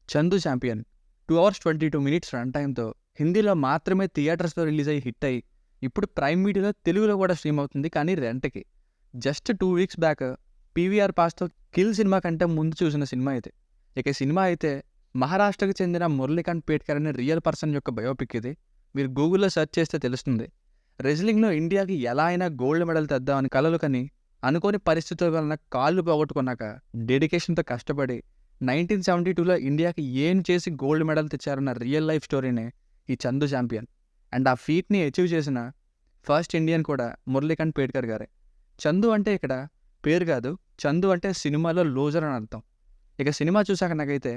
'Chandu Champion' 2 hours 22 minutes run టైమ్‌తో హిందీలో మాత్రమే థియేటర్స్‌లో రిలీజ్ అయ్యి హిట్ అయ్యి, ఇప్పుడు ప్రైమ్ వీడియోలో తెలుగులో కూడా స్ట్రీమ్ అవుతుంది, కానీ రెంట్‌కి. జస్ట్ 2 వీక్స్ బ్యాక్ పీవీఆర్ పాస్‌తో 'కిల్' సినిమా కంటే ముందు చూసిన సినిమా ఇది. ఇక ఈ సినిమా అయితే మహారాష్ట్రకు చెందిన మురళీకాంత్ పేట్కర్ అనే రియల్ పర్సన్ యొక్క బయోపిక్ ఇది. మీరు గూగుల్‌లో సెర్చ్ చేస్తే తెలుస్తుంది. రెజ్లింగ్‌లో ఇండియాకి ఎలా అయినా గోల్డ్ మెడల్ తెద్దామని కలలు కని, అనుకోని పరిస్థితుల వలన కాళ్ళు పోగొట్టుకున్నాక డెడికేషన్‌తో కష్టపడి 1972లో ఇండియాకి ఏం చేసి గోల్డ్ మెడల్ తెచ్చారన్న రియల్ లైఫ్ స్టోరీనే ఈ 'చందు ఛాంపియన్'. అండ్ ఆ ఫీట్‌ని అచీవ్ చేసిన ఫస్ట్ ఇండియన్ కూడా మురళీకాంత్ పేట్కర్ గారే. చందు అంటే ఇక్కడ పేరు కాదు, చందు అంటే సినిమాలో లూజర్ అని అర్థం. ఇక సినిమా చూసాక నాకైతే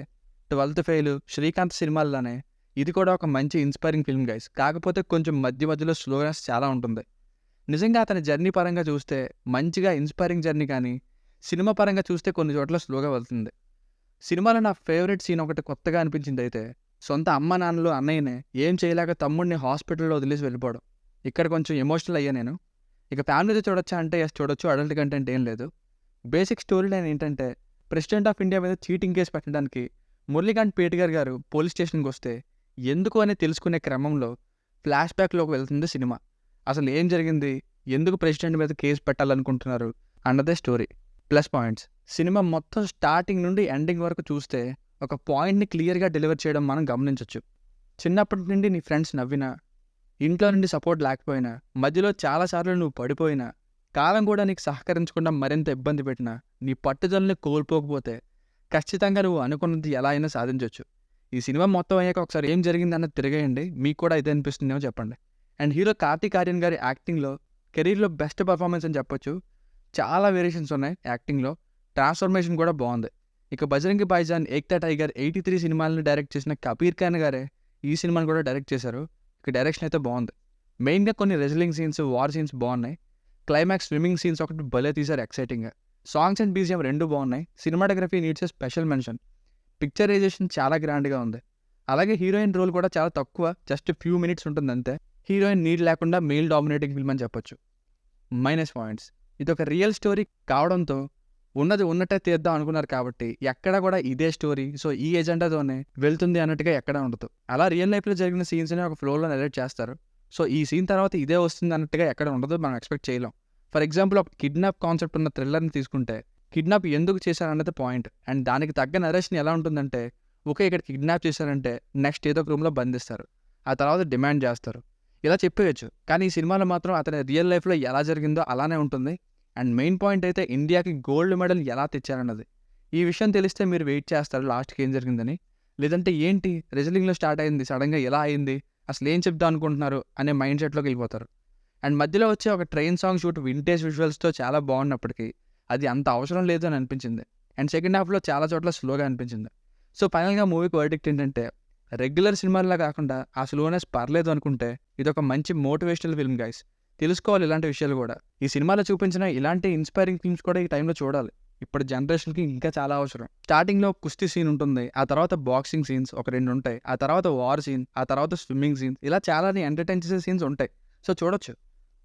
12th ఫెయిల్, శ్రీకాంత్ సినిమాల్లోనే ఇది కూడా ఒక మంచి ఇన్స్పైరింగ్ ఫిల్మ్ గైస్. కాకపోతే కొంచెం మధ్య మధ్యలో స్లోనెస్ చాలా ఉంటుంది. నిజంగా అతని జర్నీ పరంగా చూస్తే మంచిగా ఇన్స్పైరింగ్ జర్నీ, కానీ సినిమా పరంగా చూస్తే కొన్ని చోట్ల స్లోగా వెళ్తుంది. సినిమాలో నా ఫేవరెట్ సీన్ ఒకటి కొత్తగా అనిపించింది అయితే, సొంత అమ్మ నాన్నలు అన్నయ్యనే ఏం చేయలేక తమ్ముడిని హాస్పిటల్లో వదిలేసి వెళ్ళిపోవడం. ఇక్కడ కొంచెం ఎమోషనల్ అయ్యా నేను. ఇక ఫ్యామిలీతో చూడొచ్చా అంటే ఎస్ చూడొచ్చు, అడల్ట్ కంటెంట్ ఏం లేదు. బేసిక్ స్టోరీ లైన్ ఏంటంటే, ప్రెసిడెంట్ ఆఫ్ ఇండియా మీద చీటింగ్ కేసు పెట్టడానికి మురళీకాంత్ పేట్కర్ గారు పోలీస్ స్టేషన్కి వస్తే ఎందుకు అని తెలుసుకునే క్రమంలో ఫ్లాష్ బ్యాక్లోకి వెళ్తుంది సినిమా. అసలు ఏం జరిగింది, ఎందుకు ప్రెసిడెంట్ మీద కేసు పెట్టాలనుకుంటున్నారు అన్నదే స్టోరీ. ప్లస్ పాయింట్స్, సినిమా మొత్తం స్టార్టింగ్ నుండి ఎండింగ్ వరకు చూస్తే ఒక పాయింట్ని క్లియర్గా డెలివర్ చేయడం మనం గమనించవచ్చు. చిన్నప్పటి నుండి నీ ఫ్రెండ్స్ నవ్వినా, ఇంట్లో నుండి సపోర్ట్ లేకపోయినా, మధ్యలో చాలాసార్లు నువ్వు పడిపోయినా, కాలం కూడా నీకు సహకరించకుండా మరింత ఇబ్బంది పెట్టినా, నీ పట్టుదలని కోల్పోకపోతే ఖచ్చితంగా నువ్వు అనుకున్నది ఎలా అయినా సాధించవచ్చు. ఈ సినిమా మొత్తం అయ్యాక ఒకసారి ఏం జరిగిందన్నది తిరిగేయండి, మీకు కూడా ఇదే అనిపిస్తుందేమో చెప్పండి. అండ్ హీరో కార్తీక్ ఆర్యన్ గారి యాక్టింగ్లో కెరీర్లో బెస్ట్ పర్ఫార్మెన్స్ అని చెప్పొచ్చు. చాలా వేరియేషన్స్ ఉన్నాయి యాక్టింగ్లో, ట్రాన్స్ఫర్మేషన్ కూడా బాగుంది. ఇక బజరంగి భాయిజాన్, ఏక్తా టైగర్, 83 సినిమాలను డైరెక్ట్ చేసిన కబీర్ ఖాన్ గారే ఈ సినిమాని కూడా డైరెక్ట్ చేశారు. ఇక డైరెక్షన్ అయితే బాగుంది. మెయిన్గా కొన్ని రెజ్లింగ్ సీన్స్, వార్ సీన్స్ బాగున్నాయి. క్లైమాక్స్ స్విమ్మింగ్ సీన్స్ ఒకటి భలే తీశారు ఎక్సైటింగ్గా. సాంగ్స్ అండ్ బీజిఎం రెండు బాగున్నాయి. Cinematography needs a special mention. Picturization చాలా గ్రాండ్గా ఉంది. అలాగే హీరోయిన్ రోల్ కూడా చాలా తక్కువ, జస్ట్ ఫ్యూ మినిట్స్ ఉంటుంది అంతే. హీరోయిన్ నీడ్ లేకుండా మెయిల్ డామినేటింగ్ ఫిల్మ్ అని చెప్పొచ్చు. మైనస్ పాయింట్స్, ఇది ఒక రియల్ స్టోరీ కావడంతో ఉన్నది ఉన్నట్టే తీద్దాం అనుకున్నారు కాబట్టి ఎక్కడ కూడా ఇదే స్టోరీ, సో ఈ ఎజెండాతోనే వెళ్తుంది అన్నట్టుగా ఎక్కడ ఉండదు. అలా రియల్ లైఫ్లో జరిగిన సీన్స్ని ఒక ఫ్లోలో నెరేట్ చేస్తారు. సో ఈ సీన్ తర్వాత ఇదే వస్తుంది అన్నట్టుగా ఎక్కడ ఉండదు, మనం ఎక్స్పెక్ట్ చేయలేం. ఫర్ ఎగ్జాంపుల్, ఒక కిడ్నాప్ కాన్సెప్ట్ ఉన్న థ్రిల్లర్ని తీసుకుంటే కిడ్నాప్ ఎందుకు చేశారన్నది పాయింట్, అండ్ దానికి తగ్గ నరేషన్ ఎలా ఉంటుందంటే, ఓకే ఇక్కడ కిడ్నాప్ చేశారంటే నెక్స్ట్ ఏదో ఒక రూమ్లో బంధిస్తారు, ఆ తర్వాత డిమాండ్ చేస్తారు, ఇలా చెప్పేయచ్చు. కానీ ఈ సినిమాలో మాత్రం అతని రియల్ లైఫ్లో ఎలా జరిగిందో అలానే ఉంటుంది. అండ్ మెయిన్ పాయింట్ అయితే ఇండియాకి గోల్డ్ మెడల్ ఎలా తెచ్చారన్నది. ఈ విషయం తెలిస్తే మీరు వెయిట్ చేస్తారు లాస్ట్కి ఏం జరిగిందని. లేదంటే ఏంటి రెజ్లింగ్లో స్టార్ట్ అయింది సడన్గా ఎలా అయింది, అసలు ఏం చెప్దాం అనుకుంటున్నారు అనే మైండ్ సెట్లోకి వెళ్ళిపోతారు. అండ్ మధ్యలో వచ్చే ఒక ట్రైన్ సాంగ్ షూట్ వింటేజ్ విజువల్స్తో చాలా బాగున్నప్పటికీ అది అంత అవసరం లేదు అని అనిపించింది. అండ్ సెకండ్ హాఫ్లో చాలా చోట్ల స్లోగా అనిపించింది. సో ఫైనల్గా మూవీకి వర్డిక్ట్ ఏంటంటే, రెగ్యులర్ సినిమాల్లో కాకుండా ఆ స్లోనెస్ పర్లేదు అనుకుంటే ఇది ఒక మంచి మోటివేషనల్ ఫిల్మ్ గైస్. తెలుసుకోవాలి ఇలాంటి విషయాలు కూడా. ఈ సినిమాలో చూపించిన ఇలాంటి ఇన్స్పైరింగ్ ఫిల్మ్స్ కూడా ఈ టైంలో చూడాలి. ఇప్పుడు జనరేషన్కి ఇంకా చాలా అవసరం. స్టార్టింగ్లో కుస్తీ సీన్ ఉంటుంది, ఆ తర్వాత బాక్సింగ్ సీన్స్ ఒక 2 ఉంటాయి, ఆ తర్వాత వార్ సీన్, ఆ తర్వాత స్విమ్మింగ్ సీన్స్, ఇలా చాలా ఎంటర్టైన్ చేసే సీన్స్ ఉంటాయి. సో చూడొచ్చు.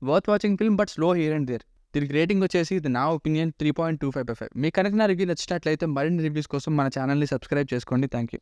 Worth watching film, but slow here and there. దీనికి రేటింగ్ వచ్చేసి ఇది నా ఒపీనియన్ 3.25/5. మీకు కనుక నా రివ్యూ నచ్చినట్లయితే మరిన్ని రివ్యూస్ కోసం మన ఛానల్ని సబ్స్క్రైబ్ చేసుకోండి. Thank you.